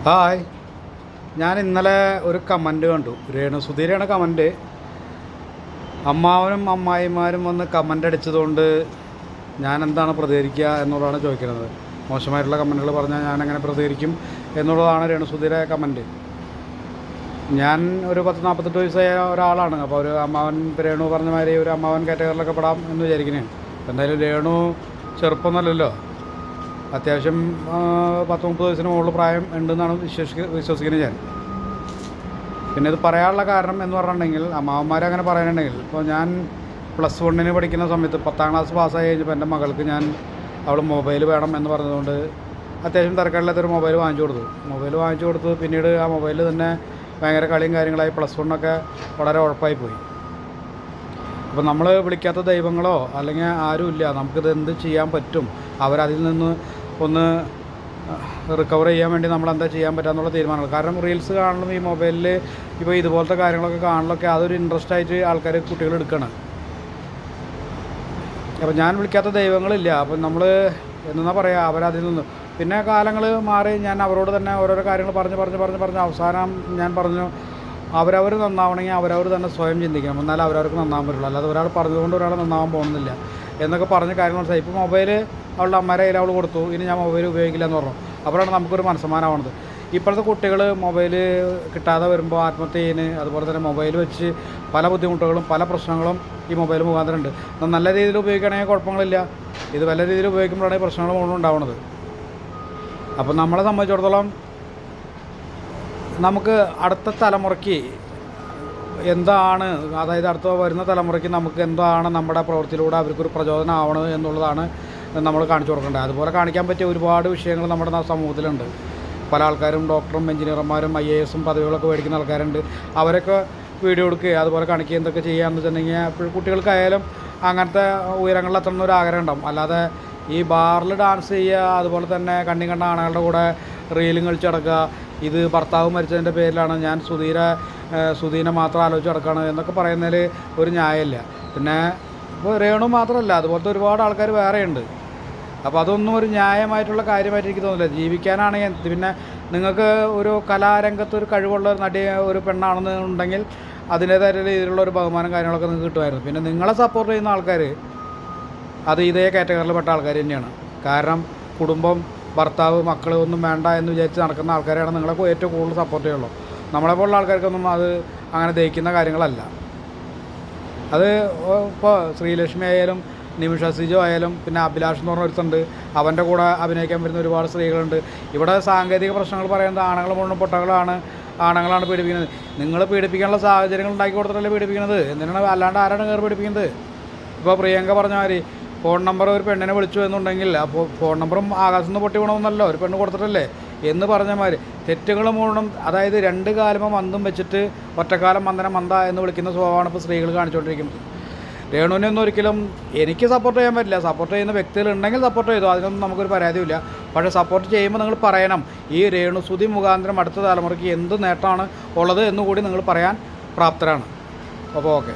Hi, ഞാൻ ഇന്നലെ ഒരു കമൻറ്റ് കണ്ടു. രേണുസുധീരാണ് കമൻറ്റ്. അമ്മാവനും അമ്മായിമാരും വന്ന് കമൻ്റ് അടിച്ചതുകൊണ്ട് ഞാൻ എന്താണ് പ്രതികരിക്കുക എന്നുള്ളതാണ് ചോദിക്കുന്നത്. മോശമായിട്ടുള്ള കമൻറ്റുകൾ പറഞ്ഞാൽ ഞാൻ എങ്ങനെ പ്രതികരിക്കും എന്നുള്ളതാണ് രേണുസുധീരെ കമൻറ്റ്. ഞാൻ ഒരു 40-48 വയസ്സായ ഒരാളാണ്. അപ്പോൾ ഒരു അമ്മാവൻ രേണു പറഞ്ഞ മാതിരി ഒരു അമ്മാവൻ കാറ്റഗറിലൊക്കെ പെടാം എന്ന് വിചാരിക്കുന്നത്. എന്തായാലും രേണു ചെറുപ്പമൊന്നുമല്ലല്ലോ. അത്യാവശ്യം 10-30 വയസ്സിന് മുകളിൽ പ്രായം ഉണ്ടെന്നാണ് വിശ്വസിക്കുന്നത് ഞാൻ. പിന്നെ ഇത് പറയാനുള്ള കാരണം എന്ന് പറഞ്ഞിട്ടുണ്ടെങ്കിൽ, അമ്മാവന്മാരങ്ങനെ പറയാനുണ്ടെങ്കിൽ, ഇപ്പോൾ ഞാൻ +1 പഠിക്കുന്ന സമയത്ത് 10ാം ക്ലാസ് പാസ്സായി കഴിഞ്ഞപ്പോൾ എൻ്റെ മകൾക്ക് അവൾ മൊബൈൽ വേണം എന്ന് പറഞ്ഞതുകൊണ്ട് അത്യാവശ്യം തിരക്കാടില്ലാത്തൊരു മൊബൈൽ വാങ്ങിച്ചു കൊടുത്തു. പിന്നീട് ആ മൊബൈലിൽ തന്നെ ഭയങ്കര കളിയും കാര്യങ്ങളായി +1 വളരെ ഉഴപ്പായിപ്പോയി. അപ്പോൾ നമ്മൾ വിളിക്കാത്ത ദൈവങ്ങളോ അല്ലെങ്കിൽ ആരുമില്ല. നമുക്കിത് എന്ത് ചെയ്യാൻ പറ്റും, അവരതിൽ നിന്ന് ഒന്ന് റിക്കവർ ചെയ്യാൻ വേണ്ടി നമ്മളെന്താ ചെയ്യാൻ പറ്റുക തീരുമാനങ്ങൾ. കാരണം റീൽസ് കാണലും ഈ മൊബൈലിൽ ഇപ്പോൾ ഇതുപോലത്തെ കാര്യങ്ങളൊക്കെ കാണലൊക്കെ അതൊരു ഇൻട്രസ്റ്റ് ആയിട്ട് ആൾക്കാർ, കുട്ടികൾ എടുക്കണം. അപ്പോൾ ഞാൻ വിളിക്കാത്ത ദൈവങ്ങളില്ല. അപ്പം നമ്മൾ എന്നാ പറയുക, അവരതിൽ നിന്ന് പിന്നെ കാലങ്ങൾ മാറി ഞാൻ അവരോട് തന്നെ ഓരോരോ കാര്യങ്ങൾ പറഞ്ഞ് അവസാനം ഞാൻ പറഞ്ഞു, അവരവർ നന്നാവണമെങ്കിൽ അവരവർ തന്നെ സ്വയം ചിന്തിക്കണം, എന്നാലും അവരവർക്ക് നന്നാവാൻ പറ്റുള്ളൂ. അല്ലാതെ ഒരാൾ പറഞ്ഞതുകൊണ്ട് ഒരാൾ നന്നാവാൻ പോകുന്നില്ല എന്നൊക്കെ പറഞ്ഞ കാര്യങ്ങൾ മനസ്സിലായി. ഇപ്പോൾ മൊബൈൽ അവളുടെ അമ്മയുടെ കയ്യിൽ അവൾ കൊടുത്തു, ഇനി ഞാൻ മൊബൈൽ ഉപയോഗിക്കില്ല എന്ന് പറഞ്ഞു. അപ്പോഴാണ് നമുക്കൊരു മനസ്സമാനമാവുന്നത്. ഇപ്പോഴത്തെ കുട്ടികൾ മൊബൈൽ കിട്ടാതെ വരുമ്പോൾ ആത്മഹത്യ ചെയ്യുന്നു. അതുപോലെ തന്നെ മൊബൈൽ വെച്ച് പല ബുദ്ധിമുട്ടുകളും പല പ്രശ്നങ്ങളും ഈ മൊബൈൽ മുഖാന്തരം ഉണ്ട്. നല്ല രീതിയിൽ ഉപയോഗിക്കുകയാണെങ്കിൽ കുഴപ്പങ്ങളില്ല. ഇത് പല രീതിയിൽ ഉപയോഗിക്കുമ്പോഴാണ് ഈ പ്രശ്നങ്ങൾ മുഴുവൻ ഉണ്ടാവുന്നത്. അപ്പോൾ നമ്മളെ സംബന്ധിച്ചിടത്തോളം നമുക്ക് അടുത്ത തലമുറയ്ക്ക് എന്താണ്, അതായത് അടുത്ത വരുന്ന തലമുറയ്ക്ക് നമുക്ക് എന്താണ് നമ്മുടെ പ്രവൃത്തിയിലൂടെ അവർക്കൊരു പ്രചോദനം ആവണം എന്നുള്ളതാണ് നമ്മൾ കാണിച്ചു കൊടുക്കേണ്ടത്. അതുപോലെ കാണിക്കാൻ പറ്റിയ ഒരുപാട് വിഷയങ്ങൾ നമ്മുടെ സമൂഹത്തിലുണ്ട്. പല ആൾക്കാരും ഡോക്ടറും എഞ്ചിനീയർമാരും IAS പദവികളൊക്കെ മേടിക്കുന്ന ആൾക്കാരുണ്ട്. അവരൊക്കെ വീഡിയോ എടുക്കുക, അതുപോലെ കാണിക്കുക, എന്തൊക്കെ ചെയ്യാമെന്ന് വെച്ചിട്ടുണ്ടെങ്കിൽ കുട്ടികൾക്കായാലും അങ്ങനത്തെ ഉയരങ്ങളിലെത്തണമെന്ന് ഒരു ആഗ്രഹം ഉണ്ടാവും. അല്ലാതെ ഈ ബാറിൽ ഡാൻസ് ചെയ്യുക, അതുപോലെ തന്നെ കണ്ണി കണ്ട ആണുങ്ങളുടെ കൂടെ റീലും കളിച്ച് നടക്കുക, ഇത് ഭർത്താവ് മരിച്ചതിൻ്റെ പേരിലാണ് ഞാൻ സുധീനെ മാത്രം ആലോചിച്ച് നടക്കുകയാണ് എന്നൊക്കെ പറയുന്നതിൽ ഒരു ന്യായമില്ല. പിന്നെ ഇപ്പോൾ രേണു മാത്രമല്ല, അതുപോലത്തെ ഒരുപാട് ആൾക്കാർ വേറെയുണ്ട്. അപ്പോൾ അതൊന്നും ഒരു ന്യായമായിട്ടുള്ള കാര്യമായിട്ട് എനിക്ക് തോന്നുന്നില്ല. ജീവിക്കാനാണെങ്കിൽ പിന്നെ നിങ്ങൾക്ക് ഒരു കലാരംഗത്ത് ഒരു കഴിവുള്ള ഒരു പെണ്ണാണെന്ന് ഉണ്ടെങ്കിൽ അതിൻ്റേതായ രീതിയിലുള്ള ഒരു ബഹുമാനം കാര്യങ്ങളൊക്കെ നിങ്ങൾക്ക് കിട്ടുമായിരുന്നു. പിന്നെ നിങ്ങളെ സപ്പോർട്ട് ചെയ്യുന്ന ആൾക്കാർ അത് ഇതേ കാറ്റഗറിയിൽ പെട്ട ആൾക്കാർ തന്നെയാണ്. കാരണം കുടുംബം, ഭർത്താവ്, മക്കൾ ഒന്നും വേണ്ട എന്ന് വിചാരിച്ച് നടക്കുന്ന ആൾക്കാരെയാണ് നിങ്ങളെ ഏറ്റവും കൂടുതൽ സപ്പോർട്ട് ചെയ്യുള്ളൂ. നമ്മളെപ്പോലുള്ള ആൾക്കാർക്കൊന്നും അത് അങ്ങനെ ദഹിക്കുന്ന കാര്യങ്ങളല്ല. അത് ഇപ്പോൾ ശ്രീലക്ഷ്മി ആയാലും നിമിഷ സിജോ ആയാലും പിന്നെ അഭിലാഷ് എന്ന് പറഞ്ഞ ഒരുത്തുണ്ട്, അവൻ്റെ കൂടെ അഭിനയിക്കാൻ വരുന്ന ഒരുപാട് സ്ത്രീകളുണ്ട്. ഇവിടെ സാങ്കേതിക പ്രശ്നങ്ങൾ പറയുന്നത് ആണുങ്ങൾ മുഴുവൻ ആണുങ്ങളാണ് പീഡിപ്പിക്കുന്നത്. നിങ്ങൾ പീഡിപ്പിക്കാനുള്ള സാഹചര്യങ്ങൾ ഉണ്ടാക്കി കൊടുത്തിട്ടല്ലേ പീഡിപ്പിക്കുന്നത്. എന്തിനാണ്, അല്ലാണ്ട് ആരാണ് കയറി പീഡിപ്പിക്കുന്നത്? ഇപ്പോൾ പ്രിയങ്ക പറഞ്ഞ മാതിരി ഫോൺ നമ്പർ ഒരു പെണ്ണിനെ വിളിച്ചു എന്നുണ്ടെങ്കിൽ അപ്പോൾ ഫോൺ നമ്പറും ആകാശത്ത് നിന്ന് പൊട്ടി വീണമെന്നല്ലോ, ഒരു പെണ്ണ് കൊടുത്തിട്ടല്ലേ എന്ന് പറഞ്ഞ മാതിരി തെറ്റുകൾ മുഴുവൻ, അതായത് 2 കാലമ മന്ദം വെച്ചിട്ട് ഒറ്റക്കാലം മന്ദ എന്ന് വിളിക്കുന്ന സ്വഭാവമാണ് ഇപ്പോൾ സ്ത്രീകൾ കാണിച്ചുകൊണ്ടിരിക്കുന്നത്. രേണുവിനെ ഒന്നും ഒരിക്കലും എനിക്ക് സപ്പോർട്ട് ചെയ്യാൻ പറ്റില്ല. സപ്പോർട്ട് ചെയ്യുന്ന വ്യക്തികളുണ്ടെങ്കിൽ സപ്പോർട്ട് ചെയ്തു, അതിനൊന്നും നമുക്കൊരു പരാതിയില്ല. പക്ഷേ സപ്പോർട്ട് ചെയ്യുമ്പോൾ നിങ്ങൾ പറയണം, ഈ രേണുസുധി മുഖാന്തരം അടുത്ത തലമുറയ്ക്ക് എന്ത് നേട്ടമാണ് ഉള്ളത് എന്നുകൂടി നിങ്ങൾ പറയാൻ പ്രാപ്തരാണ്. അപ്പോൾ ഓക്കെ.